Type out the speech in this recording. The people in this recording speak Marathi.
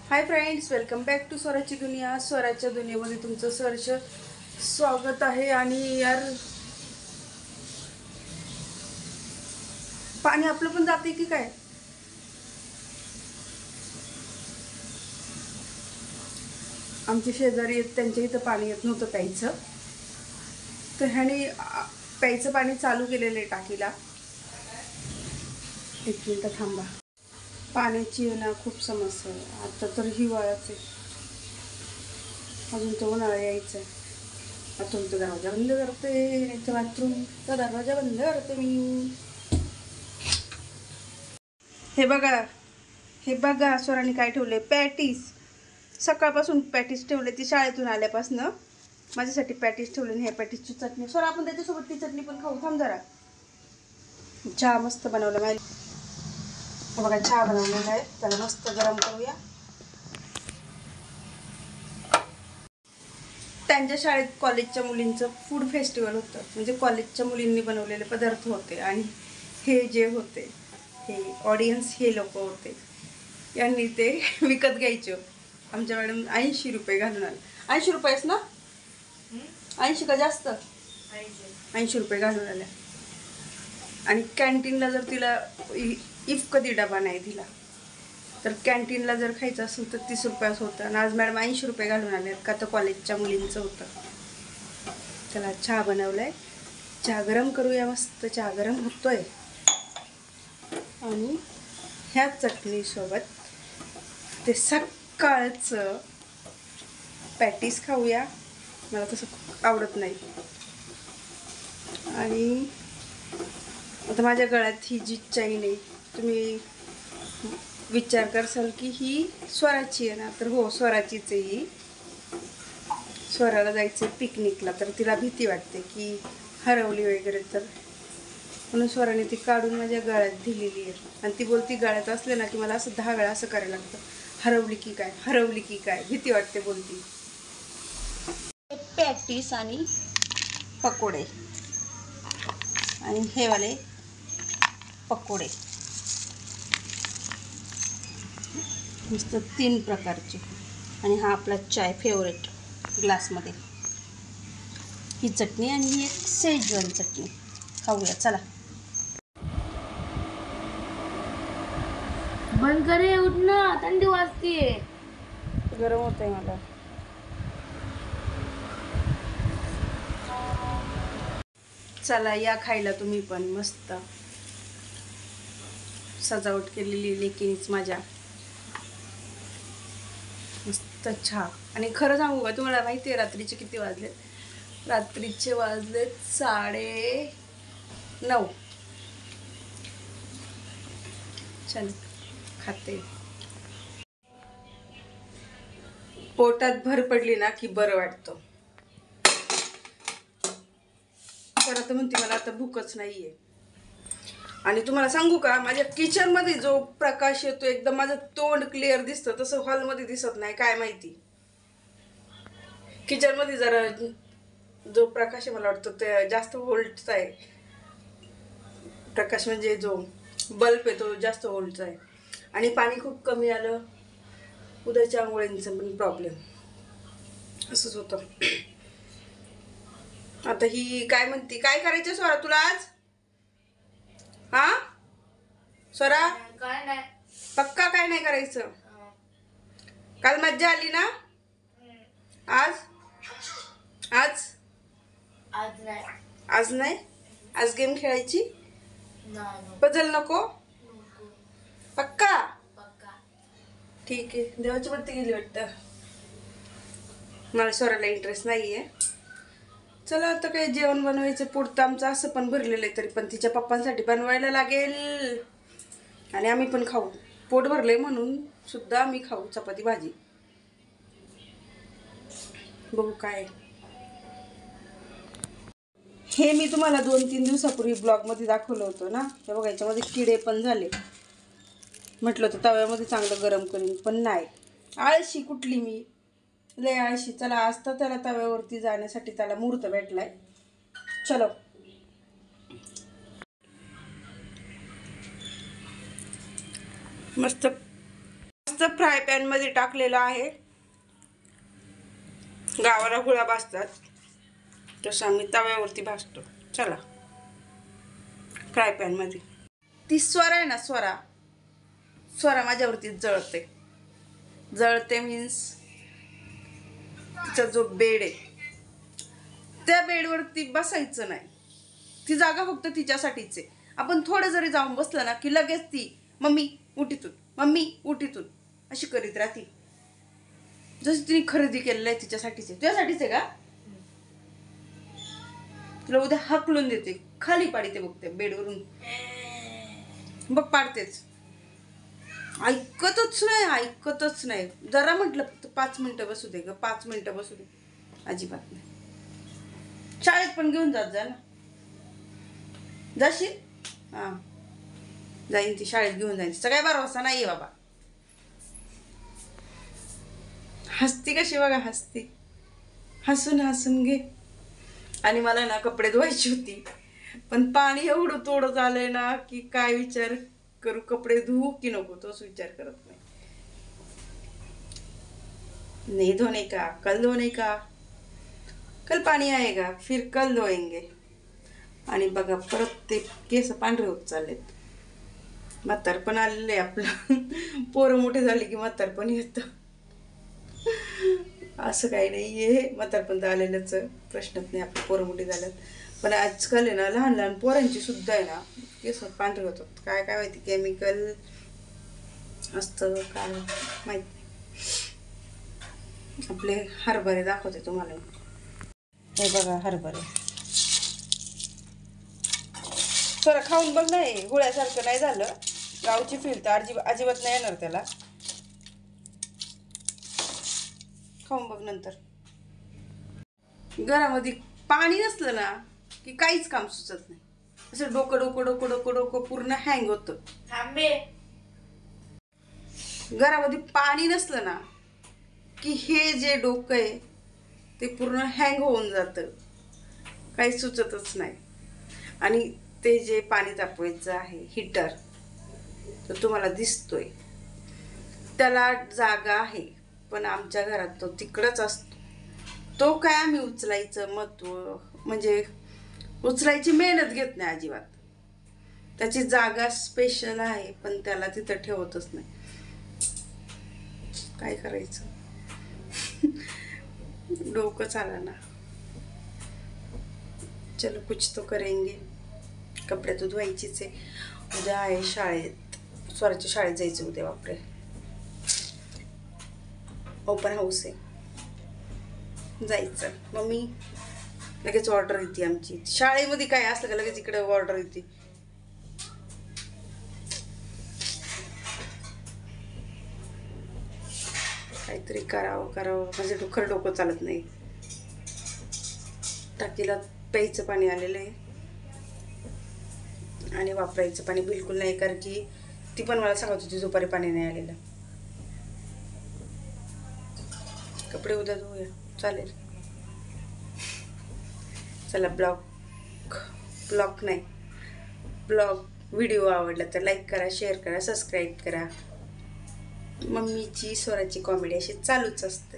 High friends, welcome back to स्वराची दुनिया. स्वराच्या दुनियेमध्ये तुमचं सहर्ष स्वागत आहे. आणि यार पाणी आपलं पण जाते की काय? आमचे शेजारी आहेत, त्यांच्या इथं पाणी येत नव्हतं प्यायचं, तर ह्याने प्यायचं पाणी चालू केलेलं आहे टाकीला. एक मिनटं थांबा. पाण्याची ना खूप समस्या आहे. आता तर हिवाळाच आहे, अजून तो उन्हाळा यायचा आहे. आता तुमचा दरवाजा बंद करते, बाथरूमचा दरवाजा बंद करते मी. हे बघा स्वराने काय ठेवले, पॅटीस. सकाळपासून पॅटीस ठेवले, ती शाळेतून आल्यापासनं माझ्यासाठी पॅटीस ठेवले. आणि हे पॅटीसची चटणी, स्वरा आपण त्याच्यासोबत ती चटणी पण खाऊ. थांब जरा. चहा मस्त बनवला माहिती. बघा चहा बनवलेला आहे, त्याला मस्त गरम करूया. त्यांच्या शाळेत कॉलेजच्या मुलींचं फूड फेस्टिवल होतं, म्हणजे कॉलेजच्या मुलींनी बनवलेले पदार्थ होते. आणि हे जे होते, हे ऑडियन्स हे लोक होते, यांनी ते विकत घ्यायचे. आमच्या मॅडम 80 रुपये घालून आले. 80 रुपयेच ना? 80 का जास्त? 80 रुपये घालून आल्या. आणि कॅन्टीनला जर तिला इफ कधी डबा नाही दिला तर कॅन्टीनला जर खायचं असेल तर 30 रुपयाच होतं. आणि आज मॅडम 80 रुपये घालून आले, का तर कॉलेजच्या मुलींचं होतं. त्याला चहा बनवलाय, चहा गरम करूया. मस्त चहा गरम होतोय. आणि ह्या चटणीसोबत ते सकाळचं पॅटीस खाऊया. मला तसं आवडत नाही. आणि आता माझ्या गळ्यात ही जी चैन आहे, तुम्ही विचार करसाल की ही स्वराची आहे ना, तर हो, स्वराचीच आहे ही. स्वराला जायचं पिकनिकला, तर तिला भीती वाटते की हरवली वगैरे, तर म्हणून स्वराने ती काढून माझ्या गळ्यात दिलेली आहे. आणि ती बोलती गळ्यात असले ना की मला असं 10 वेळा असं करायला लागतं, हरवली की काय, हरवली की काय, भीती वाटते बोलती. पॅटीस आणि पकोडे, आणि हे वाले पकोडे मस्त 3 प्रकारचे. आणि हा आपला चाय फेवरेट ग्लासमध्ये, ही चटणी. आणि ही एक शेजवान चटणी. खाऊया चला. बंद करे, उठ ना, थंडी वाजतीये. गरम होत आहे मला. चला या खायला तुम्ही पण. मस्त सजावट केलेली लेकीनीच माझ्या. मस्त चहा. आणि खरं सांगू का तुम्हाला, माहिती आहे रात्रीचे किती वाजलेत? रात्रीचे वाजलेत 9:30. चल खाते. पोटात भर पडली ना की बरं वाटतं. तर आता म्हणते मला आता भूकच नाहीये. आणि तुम्हाला सांगू का, माझ्या किचनमध्ये जो प्रकाश येतो, एकदम माझं तोंड क्लिअर दिसतं, तसं हॉलमध्ये दिसत नाही. काय माहिती, किचनमध्ये जरा जो प्रकाश आहे, मला वाटतं ते जास्त व्होल्टचा आहे प्रकाश. म्हणजे जो बल्ब आहे तो जास्त व्होल्टचा आहे. आणि पाणी खूप कमी आलं. उद्याच्या आंघोळींचं पण प्रॉब्लेम असंच होतं. आता ही काय म्हणते, काय करायचं स्वरा तुला आज? हा स्वरा, काय नाही. पक्का काय नाही करायचं? काल मज्जा आली ना? आज आज आज नाही. आज नाही. आज गेम खेळायची, नाही. पजल नको. पक्का? पक्का. ठीक आहे. देवाची बत्ती गेली वाटतं. मला स्वराला इंटरेस्ट नाहीये. चला आता काय जेवण बनवायचं. पुढतं आमचं असं पण भरलेलं आहे, तरी पण तिच्या पप्पांसाठी बनवायला लागेल. आणि आम्ही पण खाऊ. पोट भरले म्हणून सुद्धा आम्ही खाऊ चपाती भाजी. बघू काय. हे मी तुम्हाला 2-3 दिवसापूर्वी ब्लॉगमध्ये दाखवलं होतं ना. हे बघा, याच्यामध्ये किडे पण झाले. म्हटलं होतं तव्यामध्ये चांगलं गरम करीन, पण नाही. आळशी कुठली मी, लय आळशी. चला आज तर त्याला तव्यावरती जाण्यासाठी त्याला मुहूर्त भेटलाय. चलो. मस्त मस्त फ्राय पॅन मध्ये टाकलेला आहे. गावाला हुळा भाजतात तसं आम्ही तव्यावरती भाजतो. चला फ्राय पॅन मध्ये. ती स्वरा आहे ना, स्वरा माझ्यावरती जळते मीन्स तिचा जो बेड आहे त्या बेडवरती बसायचं नाही. ती जागा फक्त तिच्यासाठीच आहे. आपण थोडं जरी जाऊन बसलं ना की लगेच ती मम्मी उठीतून, मम्मी उठीतून अशी करीत राहते. जसं तिने खरेदी केलेलं आहे तिच्यासाठीच आहे. तुझ्यासाठीच आहे का? तुला उद्या हाकलून देते, खाली पाडते बघ त्या बेडवरून. बघ पाडतेच. ऐकतच नाही. जरा म्हटलं फक्त 5 मिनिटं बसू दे ग, 5 मिनिटं बसू दे. अजिबात नाही. शाळेत पण घेऊन जा ना. जाशील? हां जाईन ती, शाळेत घेऊन जाईन. सगळ्या भरोसा नाहीये बाबा. हसती कशी बघा, हसती. हसून घे. आणि मला ना कपडे धुवायची होती, पण पाणी एवढं तोडत आलंय ना की काय विचार करू, कपडे धुवू की नको तोच विचार करत नाही. नहीं धोने का, कल धोने का, कल पाणी आएगा फिर कल धोएंगे. आणि बघा परत ते केस पांढरे होत चाललेत. म्हातारपण आलेलं आहे आपलं. पोरं मोठे झाले की म्हातारपण येतं. असं काही नाहीये, म्हातारपण तर आलेलंच, प्रश्नच नाही. आपले पोरं मोठे झाल्यात. पण आजकाल आहे ना लहान पोरांची सुद्धा आहे ना केस पांढरे होतात. काय माहिती केमिकल असतं काय माहित नाही. आपले हरभरे दाखवते तुम्हाला. हे बघा हरभरे. जरा खाऊन बघ. नाही गुळ्यासारखं नाही झालं. गावची फील तर अजिबात नाही येणार त्याला. खाऊन बघ नंतर. घरामध्ये पाणी नसलं ना की काहीच काम सुचत नाही. असं डोकं पूर्ण हँग होतं. थांबे. घरामध्ये पाणी नसलं ना की हे जे डोकं आहे ते पूर्ण हँग होऊन जातं. काही सुचतच नाही. आणि ते जे पाणी तापवायचं आहे हीटर, तर तुम्हाला दिसतोय त्याला जागा आहे, पण आमच्या घरात तो तिकडंच असतो. तो काय आम्ही उचलायचं म्हणजे उचलायची मेहनत घेत नाही अजिबात. त्याची जागा स्पेशल आहे पण त्याला तिथं ठेवतच नाही. काय करायचं. डोकं चाला ना. चलो कुछ तो करेंगे. कपडे तो धुवायचीच आहे. उद्या आहे शाळेत, स्वराच्या शाळेत जायचं उद्या. बापरे ओपन हाऊस आहे, जायचं. मम्मी लगेच ऑर्डर येते आमची. शाळेमध्ये काय असलं का लगेच इकडे ऑर्डर येते. काहीतरी करावं म्हणजे खरं डोकं चालत नाही. टाकीला प्यायचं पाणी आलेलं आहे आणि वापरायचं पाणी बिलकुल नाही, कारण की ती पण मला सांगत होती दुपारी पाणी नाही आलेलं. कपडे उद्या धुऊया चालेल. चला ब्लॉग व्हिडिओ आवडला तर लाईक करा, शेअर करा, सबस्क्राईब करा. मम्मीची स्वराची कॉमेडी अशी चालूच असते.